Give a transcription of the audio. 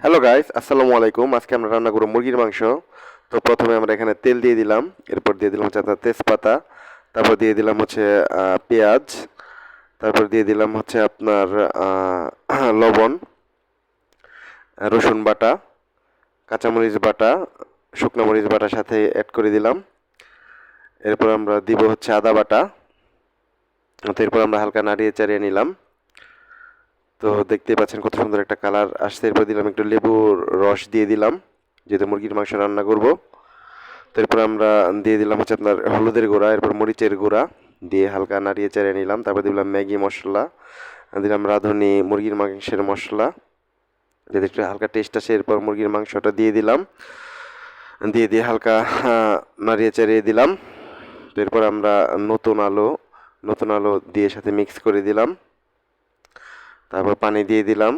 Hello guys, আসসালামু আলাইকুম। আজকে আমরা রান্না করব মুরগির মাংস। তো প্রথমে আমরা এখানে তেল দিয়ে দিলাম, এরপর দিয়ে দিলাম হচ্ছে আপনার তেজপাতা, তারপর দিয়ে দিলাম হচ্ছে পেঁয়াজ, তারপর দিয়ে দিলাম হচ্ছে আপনার লবণ, রসুন বাটা, কাঁচামরিচ বাটা, শুকনো মরিচ বাটার সাথে অ্যাড করে দিলাম। এরপর আমরা দিব হচ্ছে আদা বাটা। তো এরপর আমরা হালকা নাড়িয়ে চাড়িয়ে নিলাম। তো দেখতেই পাচ্ছেন কত সুন্দর একটা কালার আসছে। এরপর দিলাম একটু লেবুর রস দিয়ে দিলাম, যেহেতু মুরগির মাংস রান্না করব। তারপর আমরা দিয়ে দিলাম হচ্ছে আপনার হলুদের গুঁড়া, এরপর মরিচের গুঁড়া দিয়ে হালকা নাড়িয়ে চেড়ে নিলাম। তারপর দিলাম ম্যাগি মশলা, দিলাম রাঁধুনি মুরগির মাংসের মশলা, যাতে একটু হালকা টেস্ট আসে। এরপর মুরগির মাংসটা দিয়ে দিলাম, দিয়ে হালকা নাড়িয়ে চেড়িয়ে দিলাম। তো এরপর আমরা নতুন আলু দিয়ে সাথে মিক্স করে দিলাম। তারপর পানি দিয়ে দিলাম।